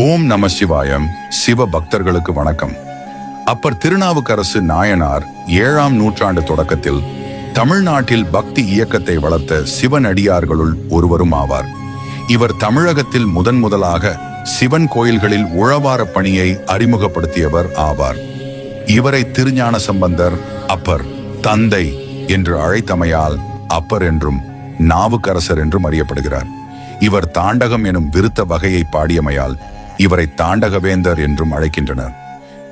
ஓம் நம சிவாயம். சிவ பக்தர்களுக்கு வணக்கம். அப்பர் திருநாவுக்கரசு நாயனார் 7ஆம் நூற்றாண்டு தொடக்கத்தில் தமிழ்நாட்டில் பக்தி இயக்கத்தை வளர்த்த சிவனடியார்களுள் ஒருவரும் ஆவார். இவர் தமிழகத்தில் முதலாக சிவன் கோயில்களில் உழவார பணியை அறிமுகப்படுத்தியவர் ஆவார். இவரை திருஞான சம்பந்தர் அப்பர் தந்தை என்று அழைத்தமையால் அப்பர் என்றும் நாவுக்கரசர் என்றும் அறியப்படுகிறார். இவர் தாண்டகம் எனும் விருத்த வகையை பாடியமையால் இவரை தாண்டகவேந்தர் என்றும் அழைக்கின்றனர்.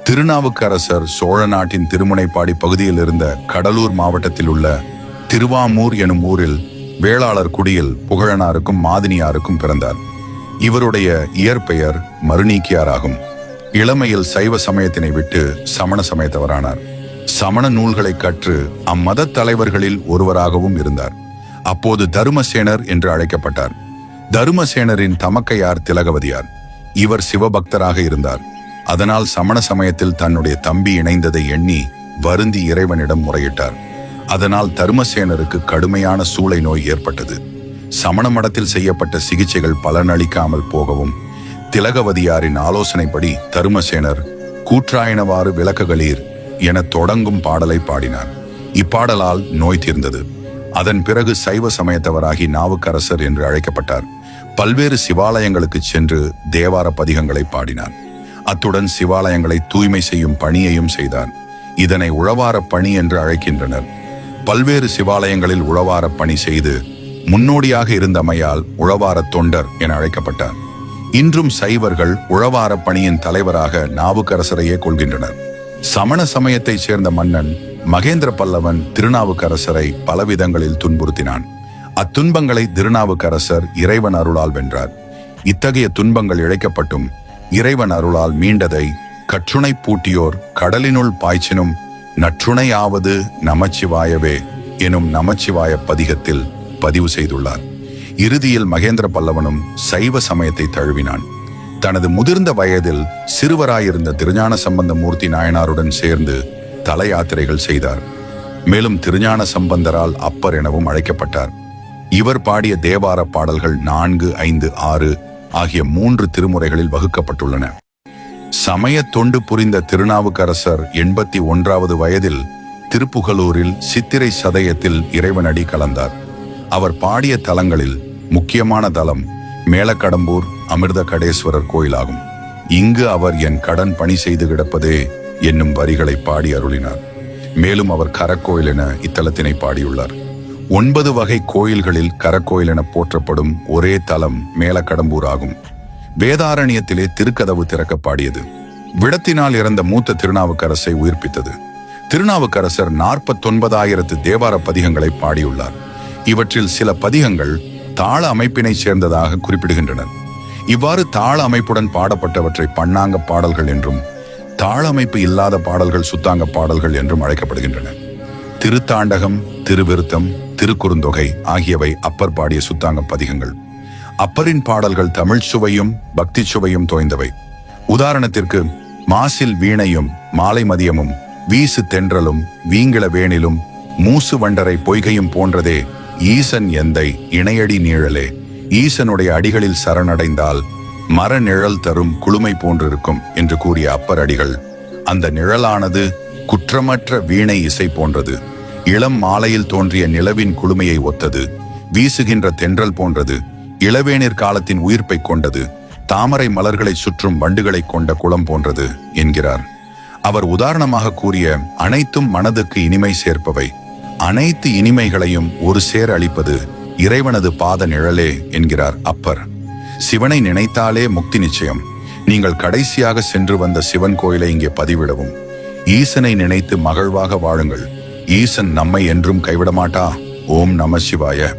திருநாவுக்கரசர் சோழ நாட்டின் திருமுனைப்பாடி பகுதியில் இருந்த கடலூர் மாவட்டத்தில் உள்ள திருவாமூர் எனும் ஊரில் வேளாளர் குடியில் புகழனாருக்கும் மாதினியாருக்கும் பிறந்தார். இவருடைய இயற்பெயர் மருநீக்கியாராகும். இளமையில் சைவ சமயத்தினை விட்டு சமண சமயத்தவரானார். சமண நூல்களை கற்று அம்மத தலைவர்களில் ஒருவராகவும் இருந்தார். அப்போது தருமசேனர் என்று அழைக்கப்பட்டார். தருமசேனரின் தமக்கையார் திலகவதியார். இவர் சிவபக்தராக இருந்தார். அதனால் சமண சமயத்தில் தன்னுடைய தம்பி இணைந்ததை எண்ணி வருந்தி இறைவனிடம் முறையிட்டார். அதனால் தருமசேனருக்கு கடுமையான சூளை நோய் ஏற்பட்டது. சமண மடத்தில் செய்யப்பட்ட சிகிச்சைகள் பலனளிக்காமல் போகவும் திலகவதியாரின் ஆலோசனைப்படி தருமசேனர் கூற்றாயினவாறு விளக்குகளீர் என தொடங்கும் பாடலை பாடினார். இப்பாடலால் நோய் தீர்ந்தது. அதன் பிறகு சைவ சமயத்தவராகி நாவுக்கரசர் என்று அழைக்கப்பட்டார். பல்வேறு சிவாலயங்களுக்கு சென்று தேவார பதிகங்களை பாடினார். அத்துடன் சிவாலயங்களை தூய்மை செய்யும் பணியையும் செய்தார். இதனை உழவார பணி என்று அழைக்கின்றனர். பல்வேறு சிவாலயங்களில் உழவார பணி செய்து முன்னோடியாக இருந்தமையால் உழவார தொண்டர் என அழைக்கப்பட்டார். இன்றும் சைவர்கள் உழவார பணியின் தலைவராக நாவுக்கரசரையே கொள்கின்றனர். சமண சமயத்தைச் சேர்ந்த மன்னன் மகேந்திர பல்லவன் திருநாவுக்கரசரை பலவிதங்களில் துன்புறுத்தினான். அத்துன்பங்களை திருநாவுக்கரசர் இறைவன் அருளால் வென்றார். இத்தகைய துன்பங்கள் இழைக்கப்பட்டும் இறைவன் அருளால் மீண்டதை கற்றுணை பூட்டியோர் கடலினுள் பாய்ச்சினும் நற்றுணையாவது நமச்சிவாயவே எனும் நமச்சிவாய பதிகத்தில் பதிவு செய்துள்ளார். இறுதியில் மகேந்திர பல்லவனும் சைவ சமயத்தை தழுவினான். தனது முதிர்ந்த வயதில் சிறுவராயிருந்த திருஞான சம்பந்த மூர்த்தி நாயனாருடன் சேர்ந்து தல யாத்திரைகள் செய்தார். மேலும் திருஞான சம்பந்தரால் அப்பர் எனவும் அழைக்கப்பட்டார். இவர் பாடிய தேவார பாடல்கள் 4, 5, 6 ஆகிய 3 திருமுறைகளில் வகுக்கப்பட்டுள்ளன. சமய தொண்டு புரிந்த திருநாவுக்கரசர் 81வது வயதில் திருப்புகலூரில் சித்திரை சதயத்தில் இறைவனடி கலந்தார். அவர் பாடிய தலங்களில் முக்கியமான தலம் மேலக்கடம்பூர் அமிர்த கடேஸ்வரர் கோயிலாகும். இங்கு அவர் என் கடன் பணி செய்து கிடப்பதே என்னும் வரிகளை பாடி அருளினார். மேலும் அவர் கரக்கோயில் என இத்தலத்தினை பாடியுள்ளார். 9 வகை கோயில்களில் கரக்கோயில் என போற்றப்படும் ஒரே தலம் மேலக்கடம்பூர் ஆகும். வேதாரண்யத்திலே திருக்கதவு திறக்க பாடியது விடத்தினால் இறந்த மூத்த திருநாவுக்கரசை உயிர்ப்பித்தது. திருநாவுக்கரசர் 49,000 தேவார பதிகங்களை பாடியுள்ளார். இவற்றில் சில பதிகங்கள் தாள அமைப்பினை சேர்ந்ததாக குறிப்பிடுகின்றனர். இவ்வாறு தாள அமைப்புடன் பாடப்பட்டவற்றை பண்ணாங்க பாடல்கள் என்றும் தாள அமைப்பு இல்லாத பாடல்கள் சுத்தாங்க பாடல்கள் என்றும் அழைக்கப்படுகின்றன. திருத்தாண்டகம், திருவிருத்தம், திருக்குறுந்தொகை ஆகியவை அப்பர் பாடிய சுத்தாங்க பதிகங்கள். அப்பரின் பாடல்கள் தமிழ் சுவையும் பக்தி சுவையும் தோய்ந்தவை. உதாரணத்திற்கு மாசில் வீணையும் மாலை மதியமும் வீசு தென்றலும் வீங்கிள வேணிலும் மூசு வண்டரை பொய்கையும் போன்றதே ஈசன் எந்தை இணையடி நீழலே, ஈசனுடைய அடிகளில் சரணடைந்தால் மர நிழல் தரும் குளுமை போன்றிருக்கும் என்று கூறிய அப்பர் அடிகள் அந்த நிழலானது குற்றமற்ற வீணை இசை போன்றது, இளம் மாலையில் தோன்றிய நிலவின் குளுமையை ஒத்தது, வீசுகின்ற தென்றல் போன்றது, இளவேநீர் காலத்தின் உயிர்ப்பை கொண்டது, தாமரை மலர்களை சுற்றும் வண்டுகளை கொண்ட குளம் போன்றது என்கிறார். அவர் உதாரணமாக கூறிய அனைத்தும் மனதுக்கு இனிமை சேர்ப்பவை, அனைத்து இனிமைகளையும் ஒரு சேர அளிப்பது இறைவனது பாத நிழலே என்கிறார் அப்பர். சிவனை நினைத்தாலே முக்தி நிச்சயம். நீங்கள் கடைசியாக சென்று வந்த சிவன் கோயிலை இங்கே பதிவிடவும். ஈசனை நினைத்து மகிழ்வாக வாழுங்கள். ஈசன் நம்மை என்றும் கைவிட மாட்டா. ஓம் நம சிவாய.